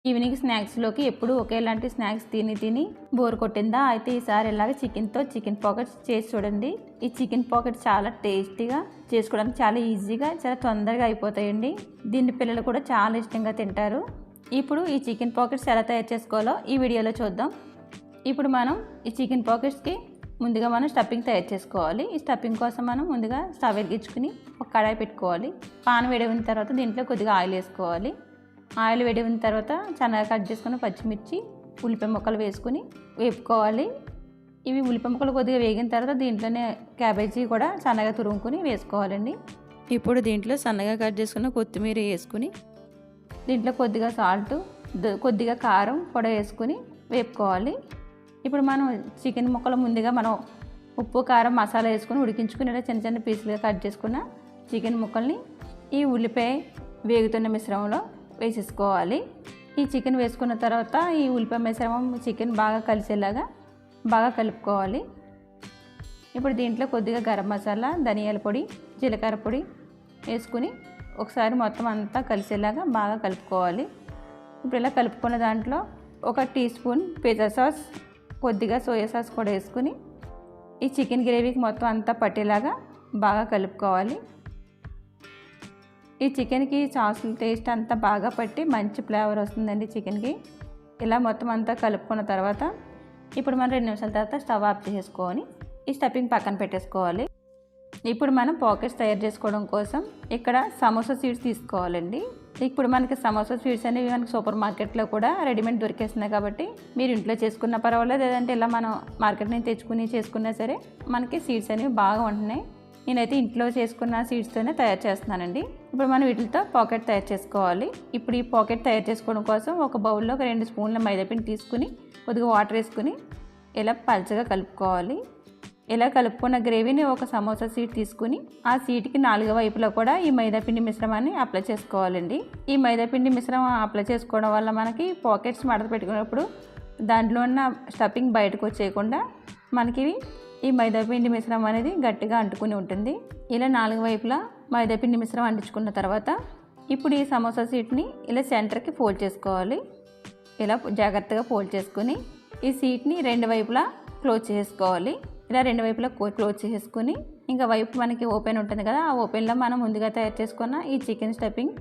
Evening స్నాక్స్లోకి ఎప్పుడు ఒకేలాంటి snacks తిని బోర్ కొట్టిందా? అయితే ఈసారి ఇలాగ చికెన్ పాకెట్స్ చేసి చూడండి. ఈ చికెన్ పాకెట్స్ చాలా టేస్టీగా, చేసుకోవడానికి చాలా ఈజీగా, చాలా తొందరగా అయిపోతాయండి. దీన్ని పిల్లలు కూడా చాలా ఇష్టంగా తింటారు. ఇప్పుడు ఈ చికెన్ పాకెట్స్ ఎలా తయారు చేసుకోవాలో ఈ వీడియోలో చూద్దాం. ఇప్పుడు మనం ఈ చికెన్ పాకెట్స్కి ముందుగా మనం స్టఫింగ్ తయారు చేసుకోవాలి. ఈ స్టఫింగ్ కోసం మనం ముందుగా స్టవ్ వెలిగించుకుని ఒక కడాయి పెట్టుకోవాలి. పాన్ వేడిన తర్వాత దీంట్లో కొద్దిగా ఆయిల్ వేసుకోవాలి. ఆయిల్ వేడిన తర్వాత సన్నగా కట్ చేసుకుని పచ్చిమిర్చి, ఉల్లిపాయ ముక్కలు వేసుకుని వేపుకోవాలి. ఇవి ఉల్లిపాయ ముక్కలు కొద్దిగా వేగిన తర్వాత దీంట్లోనే క్యాబేజీ కూడా సన్నగా తురుముకుని వేసుకోవాలండి. ఇప్పుడు దీంట్లో సన్నగా కట్ చేసుకున్న కొత్తిమీర వేసుకుని దీంట్లో కొద్దిగా సాల్ట్, కొద్దిగా కారం కూడా వేసుకుని వేపుకోవాలి. ఇప్పుడు మనం చికెన్ ముక్కలు ముందుగా మనం ఉప్పు, కారం, మసాలా వేసుకుని ఉడికించుకుని ఇలా చిన్న చిన్న పీసులుగా కట్ చేసుకున్న చికెన్ ముక్కల్ని ఈ ఉల్లిపాయ వేగుతున్న మిశ్రమంలో వేసేసుకోవాలి. ఈ చికెన్ వేసుకున్న తర్వాత ఈ ఉల్లిపాయ మిశ్రమం చికెన్ బాగా కలిసేలాగా బాగా కలుపుకోవాలి. ఇప్పుడు దీంట్లో కొద్దిగా గరం మసాలా, ధనియాల పొడి, జీలకర్ర పొడి వేసుకుని ఒకసారి మొత్తం అంతా కలిసేలాగా బాగా కలుపుకోవాలి. ఇప్పుడు ఇలా కలుపుకున్న దాంట్లో 1 టీ స్పూన్ పిజ్జా సాస్, కొద్దిగా సోయా సాస్ కూడా వేసుకుని ఈ చికెన్ గ్రేవీకి మొత్తం అంతా పట్టేలాగా బాగా కలుపుకోవాలి. ఈ చికెన్కి సాస్ టేస్ట్ అంతా బాగా పట్టి మంచి ఫ్లేవర్ వస్తుందండి చికెన్కి. ఇలా మొత్తం అంతా కలుపుకున్న తర్వాత ఇప్పుడు మనం 2 నిమిషాల తర్వాత స్టవ్ ఆఫ్ చేసుకొని ఈ స్టఫింగ్ పక్కన పెట్టేసుకోవాలి. ఇప్పుడు మనం పాకెట్స్ తయారు చేసుకోవడం కోసం ఇక్కడ సమోసా సీడ్స్ తీసుకోవాలండి. ఇప్పుడు మనకి సమోసా సీడ్స్ అనేవి మనకి సూపర్ మార్కెట్లో కూడా రెడీమేడ్ దొరికేస్తున్నాయి కాబట్టి మీరు ఇంట్లో చేసుకున్నా పర్వాలేదు, లేదంటే ఇలా మనం మార్కెట్ నుంచి తెచ్చుకుని చేసుకున్నా సరే మనకి సీడ్స్ అనేవి బాగా ఉంటున్నాయి. నేనైతే ఇంట్లో చేసుకున్న సీడ్స్తోనే తయారు చేస్తున్నానండి. ఇప్పుడు మనం వీటితో పాకెట్ తయారు చేసుకోవాలి. ఇప్పుడు ఈ పాకెట్ తయారు చేసుకోవడం కోసం ఒక బౌల్లో 2 స్పూన్ల మైదాపిండి తీసుకుని కొద్దిగా వాటర్ వేసుకుని ఇలా పల్చగా కలుపుకోవాలి. ఇలా కలుపుకున్న గ్రేవీని ఒక సమోసా సీట్ తీసుకుని ఆ సీట్కి 4 వైపులా కూడా ఈ మైదాపిండి మిశ్రమాన్ని అప్లై చేసుకోవాలండి. ఈ మైదాపిండి మిశ్రమం అప్లై చేసుకోవడం వల్ల మనకి పాకెట్స్ మడత పెట్టుకున్నప్పుడు దాంట్లో ఉన్న స్టఫింగ్ బయటకు వచ్చేయకుండా మనకి ఈ మైదాపిండి మిశ్రమం అనేది గట్టిగా అంటుకుని ఉంటుంది. ఇలా 4 వైపులా మైదాపిండి మిశ్రమం అంటించుకున్న తర్వాత ఇప్పుడు ఈ సమోసా సీట్ని ఇలా సెంటర్కి ఫోల్డ్ చేసుకోవాలి. ఇలా జాగ్రత్తగా ఫోల్డ్ చేసుకుని ఈ సీట్ని 2 వైపులా క్లోజ్ చేసుకోవాలి. ఇలా 2 వైపులా క్లోజ్ చేసుకుని ఇంకా వైపు మనకి ఓపెన్ ఉంటుంది కదా, ఆ ఓపెన్లో మనం ముందుగా తయారు చేసుకున్న ఈ చికెన్ స్టఫింగ్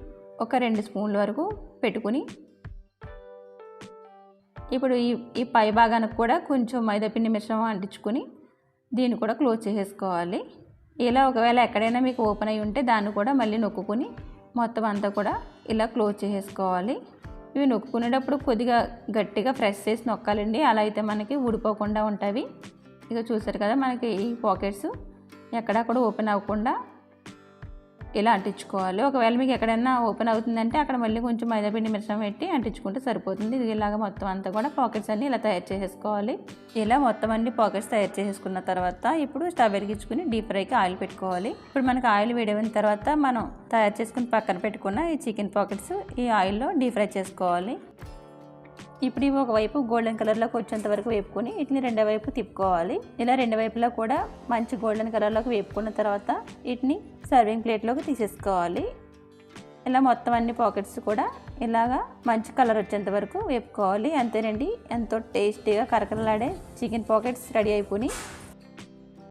ఒక 2 స్పూన్ల వరకు పెట్టుకుని ఇప్పుడు ఈ పై భాగానికి కూడా కొంచెం మైదాపిండి మిశ్రమం అంటించుకుని దీన్ని కూడా క్లోజ్ చేసేసుకోవాలి. ఇలా ఒకవేళ ఎక్కడైనా మీకు ఓపెన్ అయి ఉంటే దాన్ని కూడా మళ్ళీ నొక్కుని మొత్తం అంతా కూడా ఇలా క్లోజ్ చేసేసుకోవాలి. ఇవి నొక్కునేటప్పుడు కొద్దిగా గట్టిగా ప్రెస్ చేసి నొక్కాలండి, అలా అయితే మనకి ఊడిపోకుండా ఉంటాయి. ఇక చూసారు కదా మనకి ఈ పాకెట్స్ ఎక్కడక్కడ ఓపెన్ అవ్వకుండా ఇలా అంటించుకోవాలి. ఒకవేళ మీకు ఎక్కడైనా ఓపెన్ అవుతుందంటే అక్కడ మళ్ళీ కొంచెం మైదాపిండి మిశ్రమం పెట్టి అంటించుకుంటే సరిపోతుంది. ఇది ఇలాగ మొత్తం అంతా కూడా పాకెట్స్ అన్నీ ఇలా తయారు చేసేసుకోవాలి. ఇలా మొత్తం అన్ని పాకెట్స్ తయారు చేసేసుకున్న తర్వాత ఇప్పుడు స్టవ్ వెలిగించుకుని డీప్ ఫ్రైకి ఆయిల్ పెట్టుకోవాలి. ఇప్పుడు మనకి ఆయిల్ వేడిన తర్వాత మనం తయారు చేసుకుని పక్కన పెట్టుకున్న ఈ చికెన్ పాకెట్స్ ఈ ఆయిల్లో డీప్ ఫ్రై చేసుకోవాలి. ఇప్పుడు ఇవి ఒకవైపు గోల్డెన్ కలర్లోకి వచ్చేంత వరకు వేపుకొని వీటిని 2వ వైపు తిప్పుకోవాలి. ఇలా 2 వైపులా కూడా మంచి గోల్డెన్ కలర్లోకి వేపుకున్న తర్వాత వీటిని సర్వింగ్ ప్లేట్లోకి తీసేసుకోవాలి. ఇలా మొత్తం అన్ని పాకెట్స్ కూడా ఇలాగా మంచి కలర్ వచ్చేంత వరకు వేపుకోవాలి. అంతేనండి, ఎంతో టేస్టీగా కరకరలాడే చికెన్ పాకెట్స్ రెడీ అయిపోయి